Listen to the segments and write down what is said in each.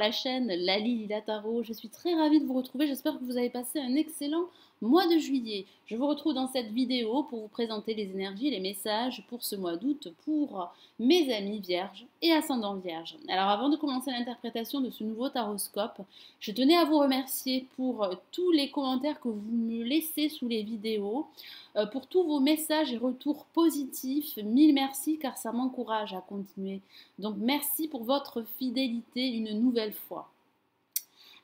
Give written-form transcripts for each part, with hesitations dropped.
la chaîne Lali Lila Tarot. Je suis très ravie de vous retrouver. J'espère que vous avez passé un excellent mois de juillet. Je vous retrouve dans cette vidéo pour vous présenter les énergies, les messages pour ce mois d'août pour mes amis vierges et ascendants vierges. Alors avant de commencer l'interprétation de ce nouveau taroscope, je tenais à vous remercier pour tous les commentaires que vous me laissez sous les vidéos, pour tous vos messages et retours positifs. Mille merci car ça m'encourage à continuer. Donc merci pour votre fidélité une nouvelle fois.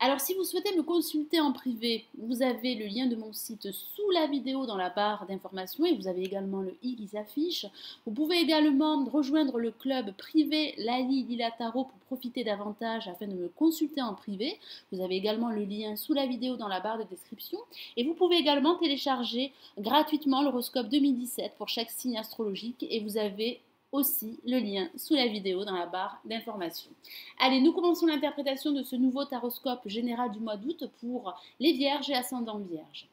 Alors si vous souhaitez me consulter en privé, vous avez le lien de mon site sous la vidéo dans la barre d'informations et vous avez également le i qui s'affiche. Vous pouvez également rejoindre le club privé Lali Lila Tarot pour profiter davantage afin de me consulter en privé. Vous avez également le lien sous la vidéo dans la barre de description et vous pouvez également télécharger gratuitement l'horoscope 2017 pour chaque signe astrologique et vous avez aussi le lien sous la vidéo dans la barre d'information. Allez, nous commençons l'interprétation de ce nouveau taroscope général du mois d'août pour les vierges et ascendants vierges.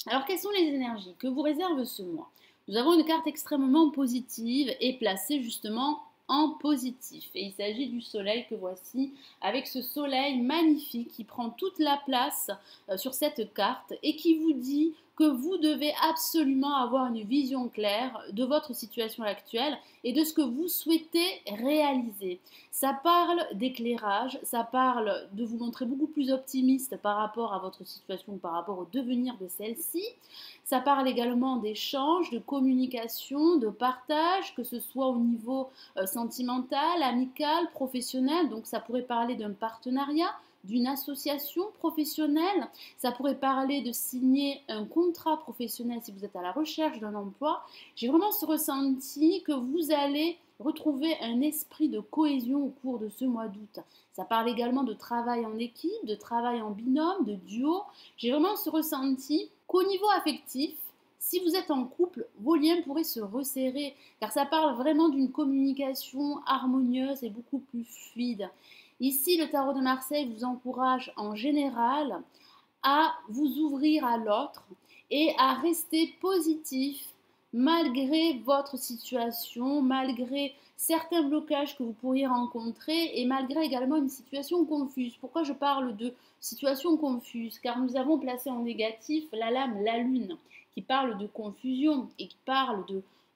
Alors, quelles sont les énergies que vous réserve ce mois? Nous avons une carte extrêmement positive et placée justement en positif. Et il s'agit du soleil que voici, avec ce soleil magnifique qui prend toute la place sur cette carte et qui vous dit que vous devez absolument avoir une vision claire de votre situation actuelle et de ce que vous souhaitez réaliser. Ça parle d'éclairage, ça parle de vous montrer beaucoup plus optimiste par rapport à votre situation, par rapport au devenir de celle-ci. Ça parle également d'échange, de communication, de partage, que ce soit au niveau sentimental, amical, professionnel. Donc ça pourrait parler d'un partenariat, d'une association professionnelle. Ça pourrait parler de signer un contrat professionnel si vous êtes à la recherche d'un emploi. J'ai vraiment ce ressenti que vous allez retrouver un esprit de cohésion au cours de ce mois d'août. Ça parle également de travail en équipe, de travail en binôme, de duo. J'ai vraiment ce ressenti qu'au niveau affectif, si vous êtes en couple, vos liens pourraient se resserrer car ça parle vraiment d'une communication harmonieuse et beaucoup plus fluide. Ici, le tarot de Marseille vous encourage en général à vous ouvrir à l'autre et à rester positif malgré votre situation, malgré certains blocages que vous pourriez rencontrer et malgré également une situation confuse. Pourquoi je parle de situation confuse? Car nous avons placé en négatif la lame, la lune, qui parle de confusion et qui parle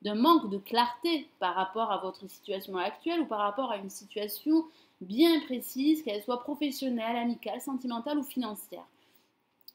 d'un manque de clarté par rapport à votre situation actuelle ou par rapport à une situation bien précise, qu'elle soit professionnelle, amicale, sentimentale ou financière.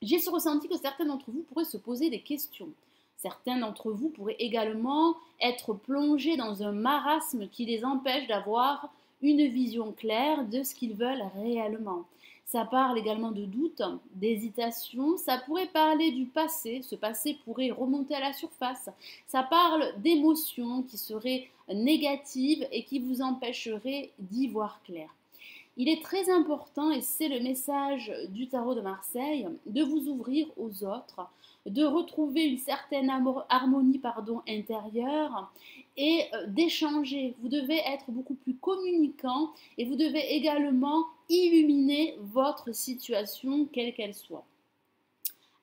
J'ai ce ressenti que certains d'entre vous pourraient se poser des questions. Certains d'entre vous pourraient également être plongés dans un marasme qui les empêche d'avoir une vision claire de ce qu'ils veulent réellement. Ça parle également de doute, d'hésitation, ça pourrait parler du passé, ce passé pourrait remonter à la surface. Ça parle d'émotions qui seraient négatives et qui vous empêcheraient d'y voir clair. Il est très important, et c'est le message du tarot de Marseille, de vous ouvrir aux autres, de retrouver une certaine harmonie intérieure et d'échanger. Vous devez être beaucoup plus communicant et vous devez également illuminer votre situation, quelle qu'elle soit.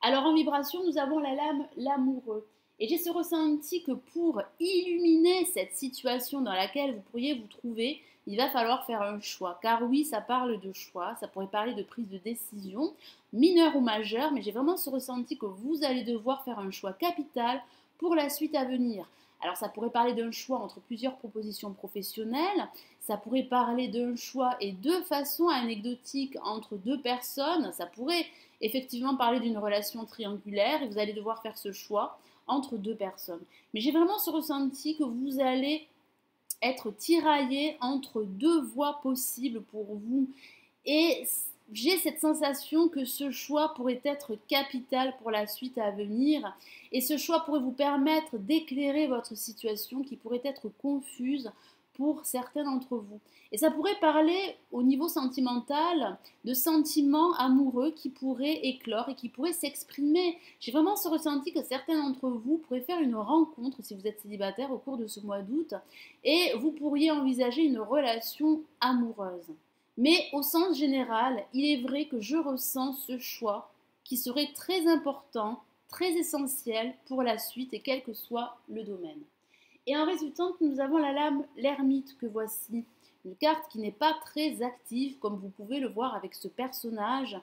Alors en vibration, nous avons la lame l'amoureux. Et j'ai ce ressenti que pour illuminer cette situation dans laquelle vous pourriez vous trouver, il va falloir faire un choix. Car oui, ça parle de choix, ça pourrait parler de prise de décision, mineure ou majeure, mais j'ai vraiment ce ressenti que vous allez devoir faire un choix capital pour la suite à venir. Alors ça pourrait parler d'un choix entre plusieurs propositions professionnelles, ça pourrait parler d'un choix et de façon anecdotique entre deux personnes, ça pourrait effectivement parler d'une relation triangulaire et vous allez devoir faire ce choix entre deux personnes. Mais j'ai vraiment ce ressenti que vous allez être tiraillé entre deux voies possibles pour vous et j'ai cette sensation que ce choix pourrait être capital pour la suite à venir et ce choix pourrait vous permettre d'éclairer votre situation qui pourrait être confuse pour certains d'entre vous. Et ça pourrait parler au niveau sentimental de sentiments amoureux qui pourraient éclore et qui pourraient s'exprimer. J'ai vraiment ce ressenti que certains d'entre vous pourraient faire une rencontre si vous êtes célibataire au cours de ce mois d'août et vous pourriez envisager une relation amoureuse. Mais au sens général, il est vrai que je ressens ce choix qui serait très important, très essentiel pour la suite et quel que soit le domaine. Et en résultante, nous avons la lame l'ermite que voici, Une carte qui n'est pas très active, comme vous pouvez le voir avec ce personnage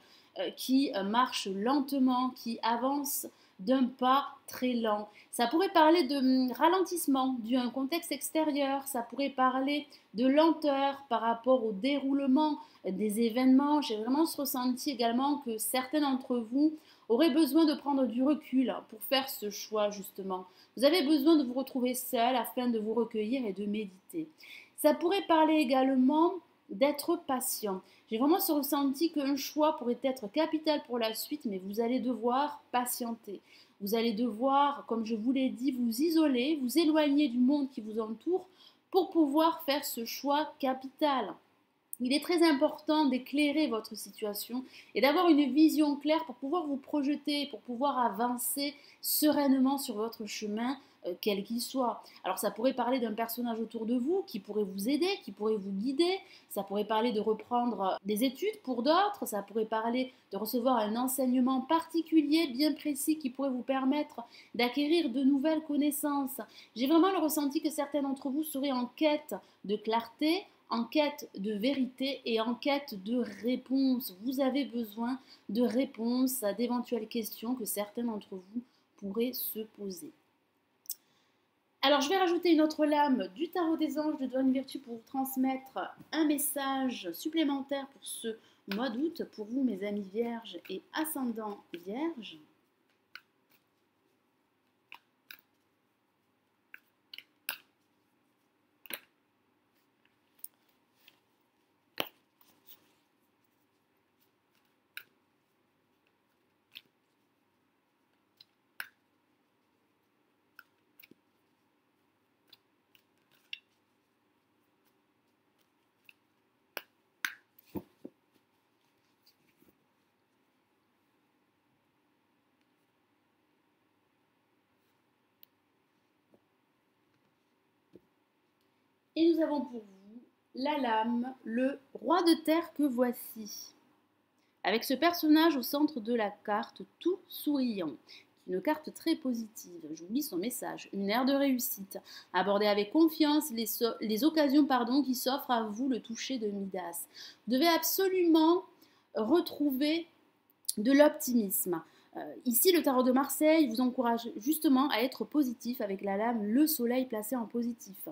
qui marche lentement, qui avance d'un pas très lent. Ça pourrait parler de ralentissement dû à un contexte extérieur, ça pourrait parler de lenteur par rapport au déroulement des événements. J'ai vraiment ce ressenti également que certains d'entre vous auraient besoin de prendre du recul pour faire ce choix justement. Vous avez besoin de vous retrouver seul afin de vous recueillir et de méditer. Ça pourrait parler également d'être patient. J'ai vraiment ce ressenti qu'un choix pourrait être capital pour la suite, mais vous allez devoir patienter. Vous allez devoir, comme je vous l'ai dit, vous isoler, vous éloigner du monde qui vous entoure pour pouvoir faire ce choix capital. Il est très important d'éclairer votre situation et d'avoir une vision claire pour pouvoir vous projeter, pour pouvoir avancer sereinement sur votre chemin, quel qu'il soit. Alors ça pourrait parler d'un personnage autour de vous qui pourrait vous aider, qui pourrait vous guider. Ça pourrait parler de reprendre des études pour d'autres. Ça pourrait parler de recevoir un enseignement particulier, bien précis, qui pourrait vous permettre d'acquérir de nouvelles connaissances. J'ai vraiment le ressenti que certains d'entre vous seraient en quête de clarté, en quête de vérité et en quête de réponses. Vous avez besoin de réponses à d'éventuelles questions que certains d'entre vous pourraient se poser. Alors, je vais rajouter une autre lame du tarot des anges de Dorine Virtue pour vous transmettre un message supplémentaire pour ce mois d'août, pour vous, mes amis vierges et ascendants vierges. Et nous avons pour vous la lame, le roi de terre que voici. Avec ce personnage au centre de la carte, tout souriant. Une carte très positive, je vous lis son message. Une ère de réussite. Abordez avec confiance les occasions qui s'offrent à vous, le toucher de Midas. Vous devez absolument retrouver de l'optimisme. Ici, le tarot de Marseille vous encourage justement à être positif avec la lame le soleil placé en positif.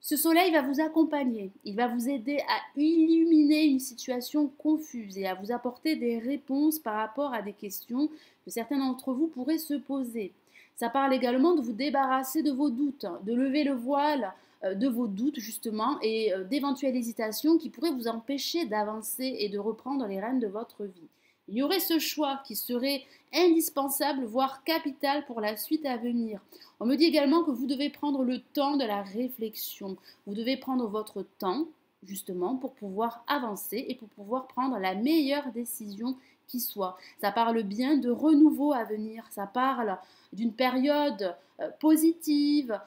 Ce soleil va vous accompagner, il va vous aider à illuminer une situation confuse et à vous apporter des réponses par rapport à des questions que certains d'entre vous pourraient se poser. Ça parle également de vous débarrasser de vos doutes, de lever le voile de vos doutes justement et d'éventuelles hésitations qui pourraient vous empêcher d'avancer et de reprendre les rênes de votre vie. Il y aurait ce choix qui serait indispensable, voire capital pour la suite à venir. On me dit également que vous devez prendre le temps de la réflexion. Vous devez prendre votre temps, justement, pour pouvoir avancer et pour pouvoir prendre la meilleure décision qui soit. Ça parle bien de renouveau à venir. Ça parle d'une période positive,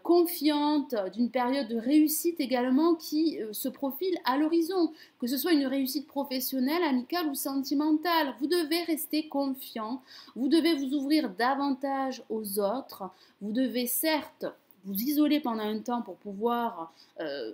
confiante, d'une période de réussite également qui se profile à l'horizon. Que ce soit une réussite professionnelle, amicale ou sentimentale, vous devez rester confiant, vous devez vous ouvrir davantage aux autres, vous devez certes vous isoler pendant un temps pour pouvoir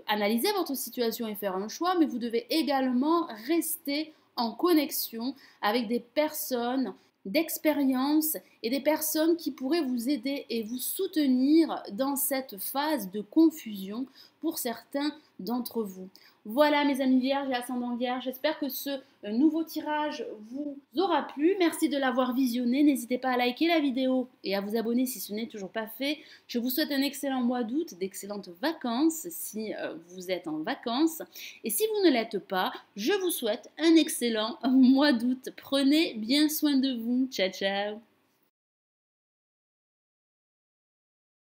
analyser votre situation et faire un choix, mais vous devez également rester en connexion avec des personnes d'expérience et des personnes qui pourraient vous aider et vous soutenir dans cette phase de confusion pour certains d'entre vous. Voilà mes amis vierges et ascendants vierges, j'espère que ce nouveau tirage vous aura plu. Merci de l'avoir visionné, n'hésitez pas à liker la vidéo et à vous abonner si ce n'est toujours pas fait. Je vous souhaite un excellent mois d'août, d'excellentes vacances si vous êtes en vacances. Et si vous ne l'êtes pas, je vous souhaite un excellent mois d'août. Prenez bien soin de vous. Ciao, ciao.